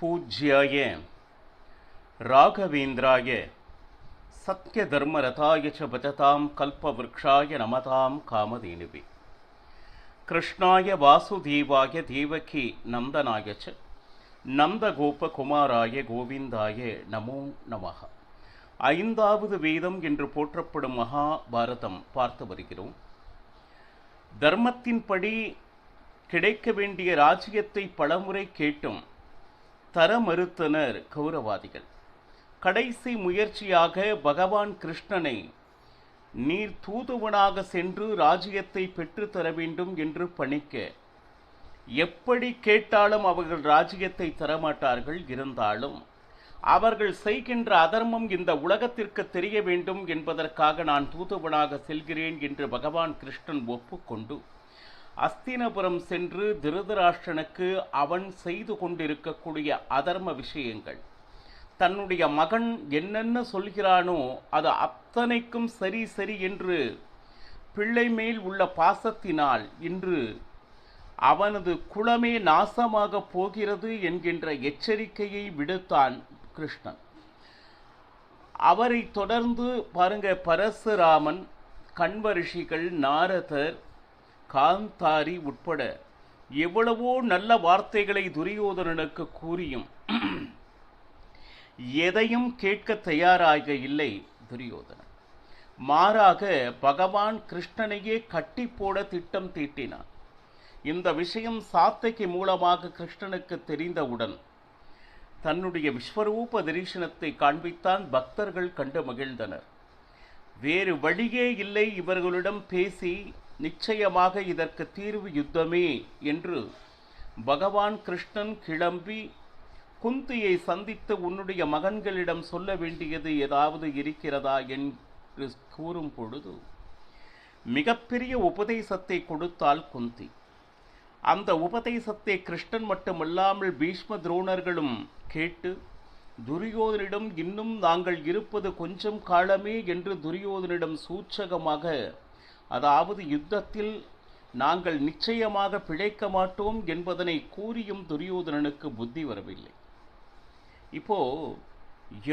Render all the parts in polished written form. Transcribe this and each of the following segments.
पूज्याय राघवेन्द्राय सत्यधर्मरथाय च भजतां कल्पवृक्षाय नमतां कामधेनुवे कृष्णाय वासुदेवाय देवकी नंदनाय च நந்தகோபகுமாராய கோவிந்தாய நமோ நமஹ. ஐந்தாவது வேதம் என்று போற்றப்படும் மகாபாரதம் பார்த்து வருகிறோம். தர்மத்தின்படி கிடைக்க வேண்டிய ராஜ்யத்தை பலமுறை கேட்டும் தர மறுத்தனர் கௌரவாதிகள். கடைசி முயற்சியாக பகவான் கிருஷ்ணனை நீர் தூதுவனாக சென்று ராஜ்யத்தை பெற்றுத்தர வேண்டும் என்று பணிக்க எப்படி கேட்டாலும் அவர்கள் ராஜ்யத்தை தரமாட்டார்கள். இருந்தாலும் அவர்கள் செய்கின்ற அதர்மம் இந்த உலகத்திற்கு தெரிய வேண்டும் என்பதற்காக நான் தூதுவனாக செல்கிறேன் என்று பகவான் கிருஷ்ணன் ஒப்புக்கொண்டு அஸ்தினபுரம் சென்று திருதராஷ்டிரனுக்கு அவன் செய்து கொண்டிருக்கக்கூடிய அதர்ம விஷயங்கள், தன்னுடைய மகன் என்னென்ன சொல்கிறானோ அது அத்தனைக்கும் சரி சரி என்று பிள்ளை மேல் உள்ள பாசத்தினால் இன்று அவனது குலமே நாசமாக போகிறது என்கின்ற எச்சரிக்கையை விடுத்தான் கிருஷ்ணன். அவரை தொடர்ந்து பாருங்க, பரசுராமன், கண்வரிஷிகள், நாரதர், காந்தாரி உட்பட எவ்வளவோ நல்ல வார்த்தைகளை துரியோதனனுக்கு கூறியும் எதையும் கேட்க தயாராக இல்லை துரியோதனன். மாறாக பகவான் கிருஷ்ணனையே கட்டி போட திட்டம் தீட்டினான். இந்த விஷயம் சாத்தகி மூலமாக கிருஷ்ணனுக்கு தெரிந்தவுடன் தன்னுடைய விஸ்வரூப தரிசனத்தை காண்பித்தான். பக்தர்கள் கண்டு மகிழ்ந்தனர். வேறு வழியே இல்லை இவர்களிடம் பேசி நிச்சயமாக இதற்கு தீர்வு யுத்தமே என்று பகவான் கிருஷ்ணன் கிளம்பி குந்தியை சந்தித்து உன்னுடைய மகன்களிடம் சொல்ல வேண்டியது ஏதாவது இருக்கிறதா என்று கூறும் பொழுது மிகப்பெரிய உபதேசத்தை கொடுத்தால் குந்தி. அந்த உபதேசத்தை கிருஷ்ணன் மட்டுமல்லாமல் பீஷ்ம துரோணர்களும் கேட்டு துரியோதனிடம் இன்னும் நாங்கள் இருப்பது கொஞ்சம் காலமே என்று துரியோதனிடம் சூச்சகமாக, அதாவது யுத்தத்தில் நாங்கள் நிச்சயமாக பிழைக்க மாட்டோம் என்பதனை கூறியும் துரியோதனனுக்கு புத்தி வரவில்லை. இப்போ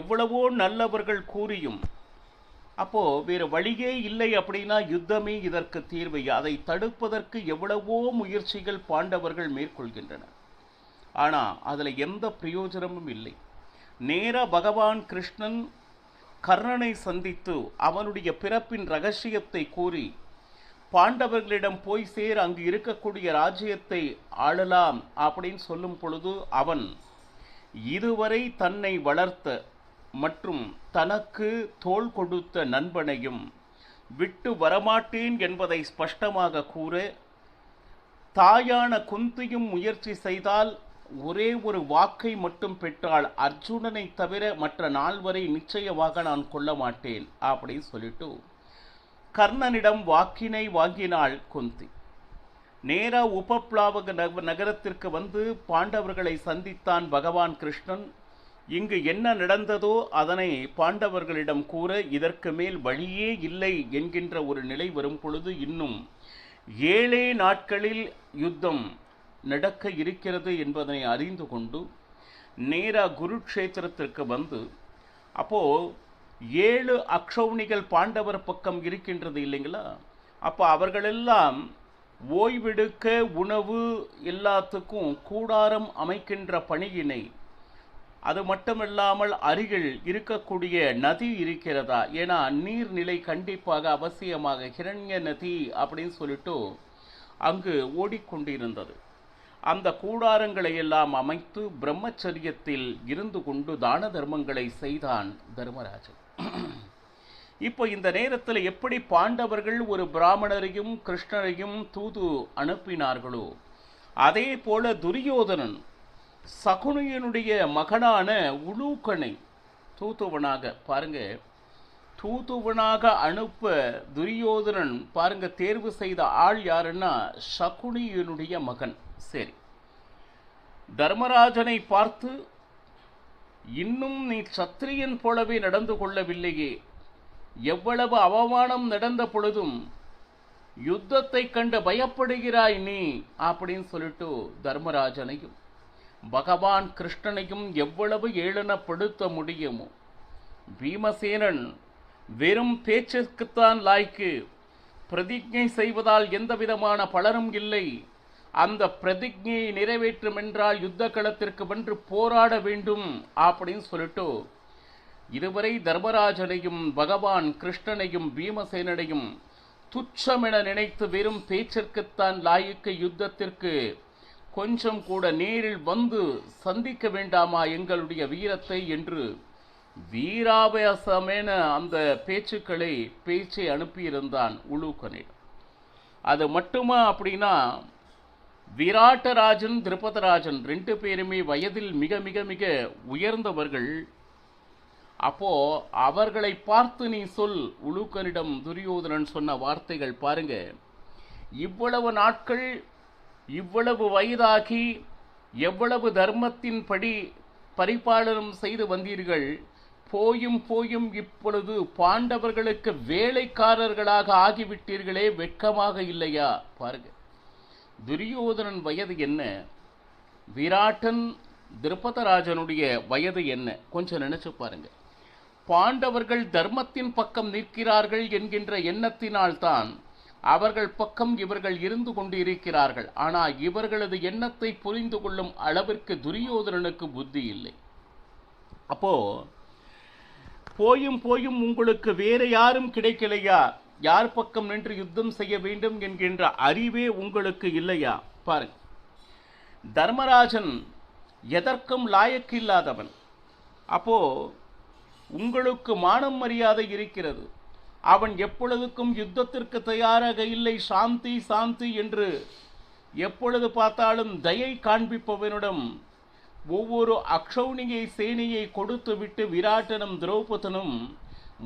எவ்வளவோ நல்லவர்கள் கூறியும் அப்போ வேறு வழியே இல்லை அப்படின்னா யுத்தமே இதற்கு தீர்வு. அதை தடுப்பதற்கு எவ்வளவோ முயற்சிகள் பாண்டவர்கள் மேற்கொள்கின்றனர். ஆனால் அதில் எந்த பிரயோஜனமும் இல்லை. நேர பகவான் கிருஷ்ணன் கர்ணனை சந்தித்து அவனுடைய பிறப்பின் ரகசியத்தை கூறி பாண்டவர்களிடம் போய் சேர், அங்கு இருக்கக்கூடிய ராஜ்யத்தை ஆளலாம் அப்படின்னு சொல்லும் பொழுது அவன் இதுவரை தன்னை வளர்த்த மற்றும் தனக்கு தோள் கொடுத்த நண்பனையும் விட்டு வரமாட்டேன் என்பதை ஸ்பஷ்டமாக கூற, தாயான குந்தியும் முயற்சி செய்தால் ஒரே ஒரு வாக்கை மட்டும் பெற்றால் அர்ஜுனனை தவிர மற்ற நால்வரை நிச்சயமாக நான் கொல்ல மாட்டேன் அப்படின்னு சொல்லிட்டு கர்ணனிடம் வாக்கினை வாங்கினாள் குந்தி. நேரா உபப்ளாவக நகரத்திற்கு வந்து பாண்டவர்களை சந்தித்தான் பகவான் கிருஷ்ணன். இங்கு என்ன நடந்ததோ அதனை பாண்டவர்களிடம் கூற இதற்கு மேல் வழியே இல்லை என்கின்ற ஒரு நிலை வரும் பொழுது இன்னும் 7 நாட்களில் யுத்தம் நடக்க இருக்கிறது என்பதனை அறிந்து கொண்டு நேரா குருக்ஷேத்திரத்திற்கு வந்து, அப்போ 7 அக்ஷௌணிகள் பாண்டவர் பக்கம் இருக்கின்றது இல்லைங்களா? அப்போ அவர்களெல்லாம் ஓய்வெடுக்க உணவு எல்லாத்துக்கும் கூடாரம் அமைக்கின்ற பணியினை, அது மட்டுமில்லாமல் அருகில் இருக்கக்கூடிய நதி இருக்கிறதா, ஏன்னா நீர்நிலை கண்டிப்பாக அவசியமாக ஹிரண்ய நதி அப்படின்னு சொல்லிட்டு அங்கு ஓடிக்கொண்டிருந்தது. அந்த கூடாரங்களை எல்லாம் அமைத்து பிரம்மச்சரியத்தில் இருந்து கொண்டு தான தர்மங்களை செய்தான் தர்மராஜன். இப்போ இந்த நேரத்தில் எப்படி பாண்டவர்கள் ஒரு பிராமணரையும் கிருஷ்ணரையும் தூது அனுப்பினார்களோ அதே போல துரியோதனன் சகுனியனுடைய மகனான உலூக்கனை தூதுவனாக, பாருங்க, தூதுவனாக அனுப்ப துரியோதனன் பாருங்க தேர்வு செய்த ஆள் யாருன்னா சகுனியனுடைய மகன். சரி, தர்மராஜனை பார்த்து இன்னும் நீ சத்திரியன் போலவே நடந்து கொள்ளவில்லையே, எவ்வளவு அவமானம் நடந்த பொழுதும் யுத்தத்தை கண்டு பயப்படுகிறாய் நீ அப்படின்னு சொல்லிட்டு தர்மராஜனையும் பகவான் கிருஷ்ணனையும் எவ்வளவு ஏளனப்படுத்த முடியுமோ. பீமசேனன் வெறும் பேச்சுக்குத்தான் லாய்க்கு, பிரதிஜை செய்வதால் எந்த விதமான பலனும் இல்லை. அந்த பிரதிஜையை நிறைவேற்றும் என்றால் யுத்த களத்திற்கு வென்று போராட வேண்டும் அப்படின்னு சொல்லிட்டு இதுவரை தர்மராஜனையும் பகவான் கிருஷ்ணனையும் பீமசேனனையும் துச்சமென நினைத்து வெறும் பேச்சிற்குத்தான் லாய்க்கு, யுத்தத்திற்கு கொஞ்சம் கூட நேரில் வந்து சந்திக்க வேண்டாமா எங்களுடைய வீரத்தை என்று வீராவேசமென அந்த பேச்சை அனுப்பியிருந்தான் உலூகனிடம். அது மட்டுமா அப்படின்னா, விராட்டராஜன் திருபதராஜன் 2 பேருமே வயதில் மிக மிக மிக உயர்ந்தவர்கள். அப்போ அவர்களை பார்த்து நீ சொல். உலூகனிடம் துரியோதனன் சொன்ன வார்த்தைகள் பாருங்க. இவ்வளவு நாட்கள், இவ்வளவு வயதாகி எவ்வளவு தர்மத்தின் படி பரிபாலனம் செய்து வந்தீர்கள், போயும் போயும் இப்பொழுது பாண்டவர்களுக்கு வேலைக்காரர்களாக ஆகிவிட்டீர்களே, வெட்கமாக இல்லையா? பாருங்க, துரியோதனன் வயது என்ன, விராட்டன் திருபதராஜனுடைய வயது என்ன, கொஞ்சம் நினைச்சு பாருங்க. பாண்டவர்கள் தர்மத்தின் பக்கம் நிற்கிறார்கள் என்கின்ற எண்ணத்தினால்தான் அவர்கள் பக்கம் இவர்கள் இருந்து கொண்டு இருக்கிறார்கள். ஆனால் இவர்களது எண்ணத்தை புரிந்து கொள்ளும் அளவிற்கு துரியோதனனுக்கு புத்தி இல்லை. அப்போ போயும் போயும் உங்களுக்கு வேற யாரும் கிடைக்கலையா, யார் பக்கம் நின்று யுத்தம் செய்ய வேண்டும் என்கின்ற அறிவே உங்களுக்கு இல்லையா? பாருங்க, தர்மராஜன் எதற்கும் லாயக்கு இல்லாதவன். அப்போ உங்களுக்கு மானம் மரியாதை இருக்கிறது. அவன் எப்பொழுதுக்கும் யுத்தத்திற்கு தயாராக இல்லை. சாந்தி சாந்தி என்று எப்பொழுது பார்த்தாலும் தயை காண்பிப்பவனிடம் ஒவ்வொரு அக்ஷௌணியை சேனையை கொடுத்து விட்டு விராட்டனும் திரௌபதனும்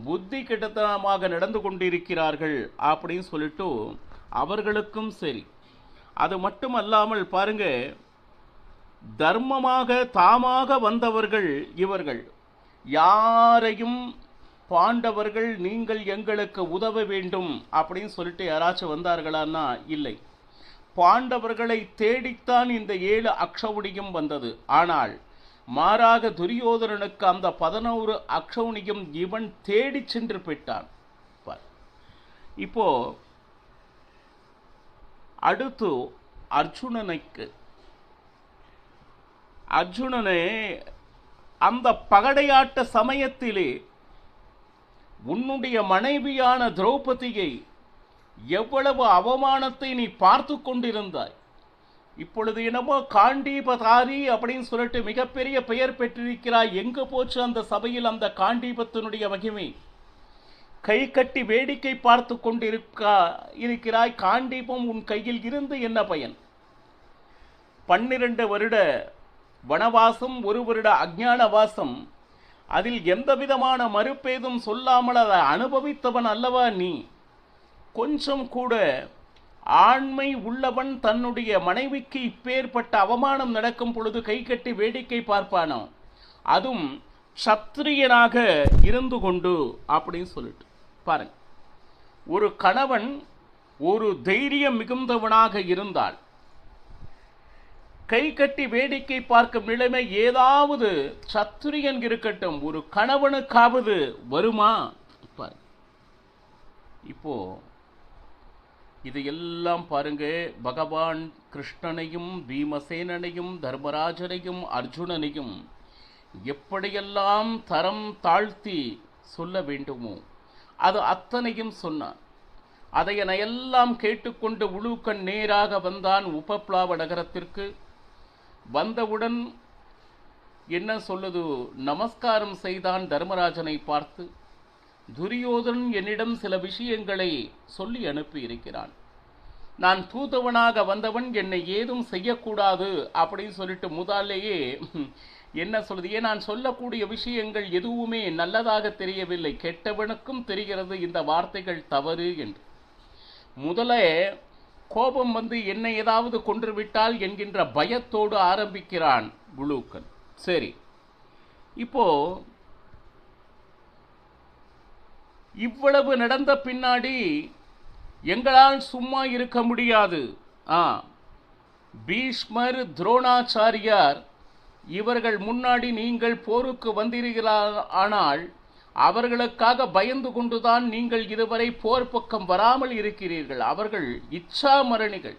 புத்தி கெட்டத்தனமாக நடந்து கொண்டிருக்கிறார்கள் அப்படின்னு சொல்லிட்டு அவர்களுக்கும் சரி. அது மட்டும் அல்லாமல் பாருங்க, தர்மமாக தாமாக வந்தவர்கள் இவர்கள். யாரையும் பாண்டவர்கள் நீங்கள் எங்களுக்கு உதவ வேண்டும் அப்படின்னு சொல்லிட்டு யாராச்சும் வந்தார்களான்னா இல்லை. பாண்டவர்களை தேடித்தான் இந்த 7 அக்ஷௌணியும் வந்தது. ஆனால் மாறாக துரியோதனனுக்கு அந்த 11 அக்ஷௌணியும் இவன் தேடி சென்று பெற்றான். இப்போ அடுத்து அர்ஜுனனை அந்த பகடையாட்ட சமயத்திலே உன்னுடைய மனைவியான திரௌபதியை எவ்வளவு அவமானத்தை நீ பார்த்து கொண்டிருந்தாய். இப்பொழுது என்னமோ காண்டீபதாரி அப்படின்னு சொல்லிட்டு மிகப்பெரிய பெயர் பெற்றிருக்கிறாய். எங்கு போச்சு அந்த சபையில் அந்த காண்டீபத்தினுடைய மகிமை? கை கட்டி வேடிக்கை பார்த்து கொண்டிருக்கிறாய். காண்டீபம் உன் கையில் இருந்து என்ன பயன்? 12 வருட வனவாசம், 1 வருட அஞ்ஞானவாசம், அதில் எந்த விதமான மறுப்பேதும் சொல்லாமல் அதை அனுபவித்தவன் அல்லவா நீ? கொஞ்சம் கூட ஆண்மை உள்ளவன் தன்னுடைய மனைவிக்கு இப்பேற்பட்ட அவமானம் நடக்கும் பொழுது கை கட்டி வேடிக்கை பார்ப்பானோ? அதுவும் சத்திரியனாக இருந்து கொண்டு அப்படின்னு சொல்லிட்டு பாருங்க. ஒரு கணவன் ஒரு தைரியம் மிகுந்தவனாக இருந்தால் கை கட்டி வேடிக்கை பார்க்கும் நிலைமை ஏதாவது சத்திரியன் இருக்கட்டும் ஒரு கணவனுக்காவது வருமா? இப்போ இது எல்லாம் பாருங்க, பகவான் கிருஷ்ணனையும் பீமசேனனையும் தர்மராஜனையும் அர்ஜுனனையும் எப்படியெல்லாம் தரம் தாழ்த்தி சொல்ல வேண்டுமோ அது அத்தனையும் சொன்னான். அதையெல்லாம் கேட்டுக்கொண்டு உலூகன் நேராக வந்தான் உபப்ளாவ நகரத்திற்கு. வந்தவுடன் என்ன சொல்லுது, நமஸ்காரம் செய்தான் தர்மராஜனை பார்த்து. துரியோதனன் என்னிடம் சில விஷயங்களை சொல்லி அனுப்பி இருக்கிறான். நான் தூதவனாக வந்தவன், என்னை ஏதும் செய்யக்கூடாது அப்படின்னு சொல்லிட்டு முதலேயே என்ன சொல்லுது, நான் சொல்லக்கூடிய விஷயங்கள் எதுவுமே நல்லதாக தெரியவில்லை, கெட்டவனுக்கும் தெரிகிறது இந்த வார்த்தைகள் தவறு என்று. முதலே கோபம் வந்து என்னை ஏதாவது கொன்றுவிட்டால் என்கின்ற பயத்தோடு ஆரம்பிக்கிறான் உலூகன். சரி, இப்போ இவ்வளவு நடந்த பின்னாடி எங்களால் சும்மா இருக்க முடியாது. பீஷ்மர் துரோணாச்சாரியார் இவர்கள் முன்னாடி நீங்கள் போருக்கு வந்தீர்கள், ஆனால் அவர்களுக்காக பயந்து கொண்டுதான் நீங்கள் இதுவரை போர் பக்கம் வராமல் இருக்கிறீர்கள். அவர்கள் இச்சா மரணிகள்.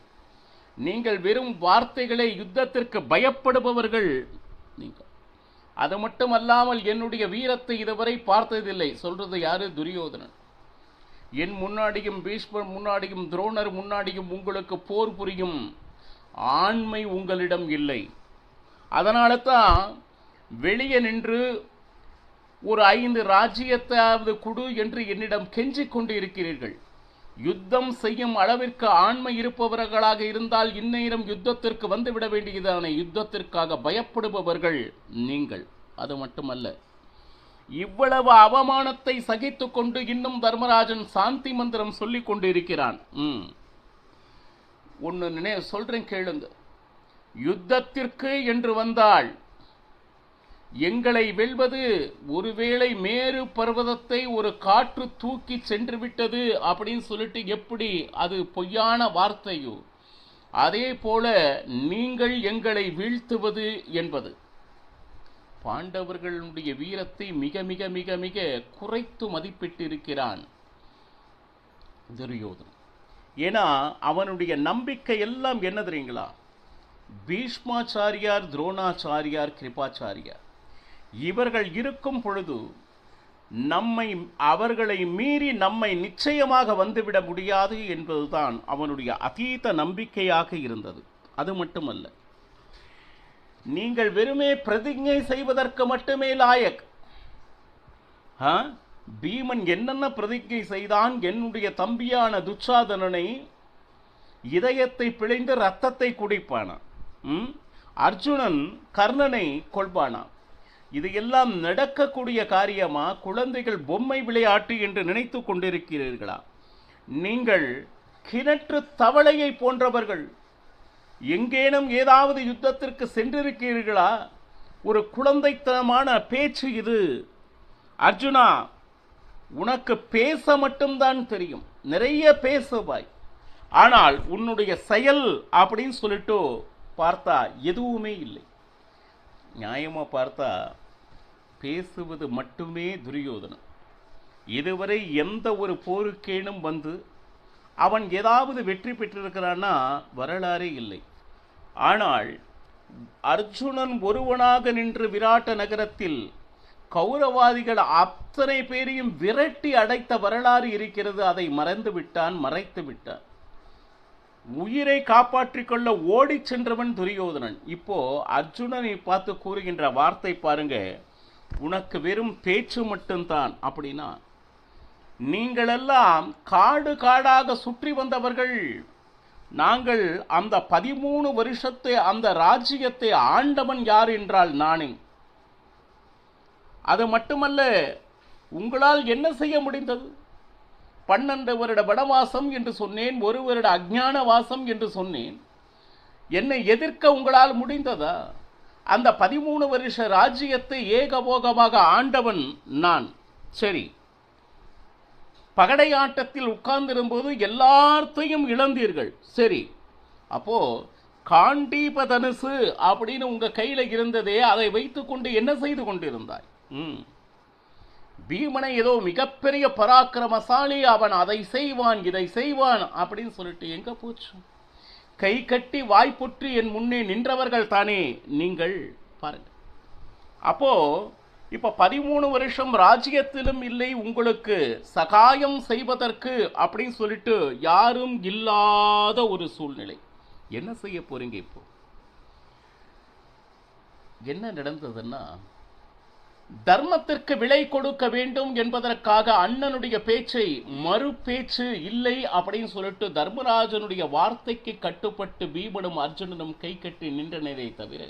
நீங்கள் வெறும் வார்த்தைகளை, யுத்தத்திற்கு பயப்படுபவர்கள் நீங்கள். அது மட்டுமல்லாமல் என்னுடைய வீரத்தை இதுவரை பார்த்ததில்லை. சொல்றது யாரு? துரியோதனன். என் முன்னாடியும் பீஷ்மர் முன்னாடியும் துரோணர் முன்னாடியும் உங்களுக்கு போர் புரியும் ஆண்மை உங்களிடம் இல்லை. அதனால தான் வெளியே நின்று ஒரு 5 ராஜ்யத்தாவது குடு என்று என்னிடம் கெஞ்சிக் கொண்டு இருக்கிறீர்கள். யுத்தம் செய்யும் அளவிற்கு ஆண்மை இருப்பவர்களாக இருந்தால் இந்நேரம் யுத்தத்திற்கு வந்துவிட வேண்டியதான யுத்தத்திற்காக பயப்படுபவர்கள் நீங்கள். அது மட்டுமல்ல, இவ்வளவு அவமானத்தை சகித்து கொண்டு இன்னும் தர்மராஜன் சாந்தி மந்திரம் சொல்லிக் கொண்டு இருக்கிறான். ஒன்னு சொல்றேன் கேளுங்க. யுத்தத்திற்கு என்று வந்தால் எங்களை வெல்வது ஒருவேளை மேரு பர்வதத்தை ஒரு காற்று தூக்கி சென்று விட்டது அப்படின்னு சொல்லிட்டு எப்படி அது பொய்யான வார்த்தையோ, அதே போல நீங்கள் எங்களை வீழ்த்துவது என்பது. பாண்டவர்களுடைய வீரத்தை மிக மிக மிக மிக குறைத்து மதிப்பிட்டிருக்கிறான் துரியோதனன். ஏன்னா அவனுடைய நம்பிக்கை எல்லாம் என்ன தெரியுங்களா? பீஷ்மாச்சாரியார், துரோணாச்சாரியார், கிருபாச்சாரியார் இவர்கள் இருக்கும் பொழுது அவர்களை மீறி நம்மை நிச்சயமாக வந்துவிட முடியாது என்பதுதான் அவனுடைய அதீத நம்பிக்கையாக இருந்தது. அது மட்டுமல்ல, நீங்கள் வெறுமே பிரதிஜை செய்வதற்கு மட்டுமே லாயக். பீமன் என்னென்ன பிரதிஜை செய்தான்? என்னுடைய தம்பியான துச்சாதனனை இதயத்தை பிழைந்து ரத்தத்தை குடிப்பானா? அர்ஜுனன் கர்ணனை கொள்வானா? இது எல்லாம் நடக்கக்கூடிய காரியமா? குழந்தைகள் பொம்மை விளையாட்டு என்று நினைத்து கொண்டிருக்கிறீர்களா? நீங்கள் கிணற்று தவளையை போன்றவர்கள். எங்கேனும் ஏதாவது யுத்தத்திற்கு சென்றிருக்கிறீர்களா? ஒரு குழந்தைத்தனமான பேச்சு இது. அர்ஜுனா, உனக்கு பேச மட்டும்தான் தெரியும், நிறைய பேசுவாய். ஆனால் உன்னுடைய செயல் அப்படின்னு சொல்லிட்டு பார்த்தா எதுவுமே இல்லை. நியாயமா பார்த்தா பேசுவது மட்டுமே துரியோதனன். இதுவரை எந்த ஒரு போருக்கேனும் வந்து அவன் ஏதாவது வெற்றி பெற்றிருக்கிறான்னா வரலாறே இல்லை. ஆனால் அர்ஜுனன் ஒருவனாக நின்று விராட்ட நகரத்தில் கௌரவாதிகள் அத்தனை பேரையும் விரட்டி அடைத்த வரலாறு இருக்கிறது. அதை மறைத்து விட்டான். உயிரை காப்பாற்றிக் கொள்ள ஓடி சென்றவன் துரியோதனன். இப்போ அர்ஜுனனை பார்த்து கூறுகின்ற வார்த்தை பாருங்க, உனக்கு வெறும் பேச்சு மட்டும்தான். அப்படின்னா நீங்களெல்லாம் காடு காடாக சுற்றி வந்தவர்கள். நாங்கள் அந்த 13 வருஷத்தை அந்த ராஜ்யத்தை ஆண்டவன் யார் என்றால் நானே. அது மட்டுமல்ல, உங்களால் என்ன செய்ய முடிந்தது? 12 வருட வனவாசம் என்று சொன்னேன், 1 வருட அஞ்ஞான வாசம் என்று சொன்னேன். என்னை எதிர்க்க உங்களால் முடிந்ததா? அந்த 13 வருஷ ராஜ்யத்தை ஏகபோகமாக ஆண்டவன் நான். சரி, பகடை ஆட்டத்தில் உட்கார்ந்திருக்கும்போது எல்லாத்தையும் இழந்தீர்கள். சரி, அப்போ காண்டீப தனுசு அப்படின்னு உங்க கையில இருந்ததே, அதை வைத்துக்கொண்டு என்ன செய்து கொண்டிருந்தாய்? பீமனை ஏதோ மிகப்பெரிய பராக்கிரமசாலி, அவன் அதை செய்வான் இதை செய்வான் அப்படின்னு சொல்லிட்டு எங்க போச்சு? கை கட்டி வாய்ப்புற்று என் முன்னே நின்றவர்கள் தானே நீங்கள். பாருங்க, அப்போ இப்ப 13 வருஷம் ராஜ்யத்திலும் இல்லை, உங்களுக்கு சகாயம் செய்வதற்கு அப்படின்னு சொல்லிட்டு யாரும் இல்லாத ஒரு சூழ்நிலை. என்ன செய்ய போறீங்க? இப்போ என்ன நடந்ததுன்னா, தர்மத்திற்கு விலை கொடுக்க வேண்டும் என்பதற்காக அண்ணனுடைய பேச்சை மறு பேச்சு இல்லை அப்படின்னு சொல்லிட்டு தர்மராஜனுடைய வார்த்தைக்கு கட்டுப்பட்டு பீமனும் அர்ஜுனனும் கை கட்டி நின்றனரே தவிர,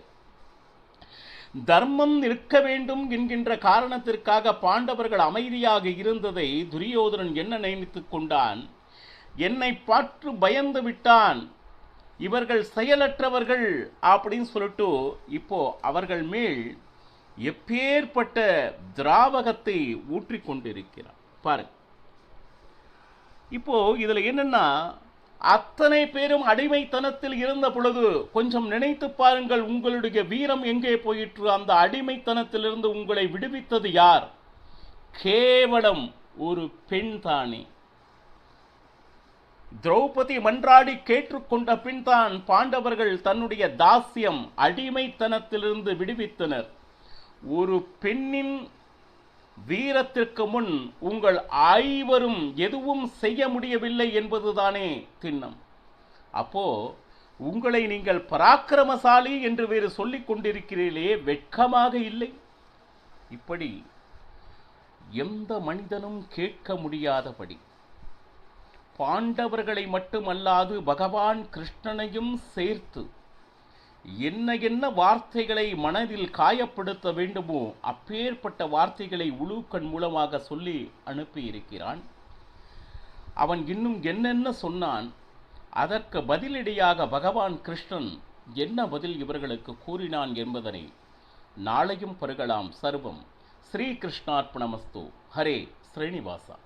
தர்மம் நிற்க வேண்டும் என்கின்ற காரணத்திற்காக பாண்டவர்கள் அமைதியாக இருந்ததை துரியோதனன் என்ன நினைத்துக் கொண்டான்? என்னை பார்த்து பயந்து விட்டான், இவர்கள் செயலற்றவர்கள் அப்படின்னு சொல்லிட்டு இப்போ அவர்கள் மேல் எப்பேற்பட்ட திராவகத்தை ஊற்றிக்கொண்டிருக்கிறார் பாருங்க. இப்போ இதுல என்னன்னா, அத்தனை பேரும் அடிமைத்தனத்தில் இருந்த பொழுது கொஞ்சம் நினைத்து பாருங்கள், உங்களுடைய வீரம் எங்கே போயிற்று? அந்த அடிமைத்தனத்திலிருந்து உங்களை விடுவித்தது யார்? கேவலம் ஒரு பெண் தானே. திரௌபதி மன்றாடி கேட்டுக்கொண்ட பின்தான் பாண்டவர்கள் தன்னுடைய தாசியம் அடிமைத்தனத்திலிருந்து விடுவித்தனர். ஒரு பெண்ணின் வீரத்திற்கு முன் உங்கள் ஐவரும் எதுவும் செய்ய முடியவில்லை என்பதுதானே திண்ணம். அப்போ உங்களை நீங்கள் பராக்கிரமசாலி என்று வேறு சொல்லிக் கொண்டிருக்கிறீர்களே, வெட்கமாக இல்லை? இப்படி எந்த மனிதனும் கேட்க முடியாதபடி பாண்டவர்களை மட்டுமல்லாது பகவான் கிருஷ்ணனையும் சேர்த்து என்ன என்ன வார்த்தைகளை மனதில் காயப்படுத்த வேண்டுமோ அப்பேற்பட்ட வார்த்தைகளை உலூக்கன் மூலமாக சொல்லி அனுப்பியிருக்கிறான். அவன் இன்னும் என்னென்ன சொன்னான், அதற்கு பதிலடியாக பகவான் கிருஷ்ணன் என்ன பதில் இவர்களுக்கு கூறினான் என்பதனை நாளையும் பருகலாம். சர்வம் ஸ்ரீகிருஷ்ணார்ப்பணமஸ்து. ஹரே ஸ்ரீனிவாசா.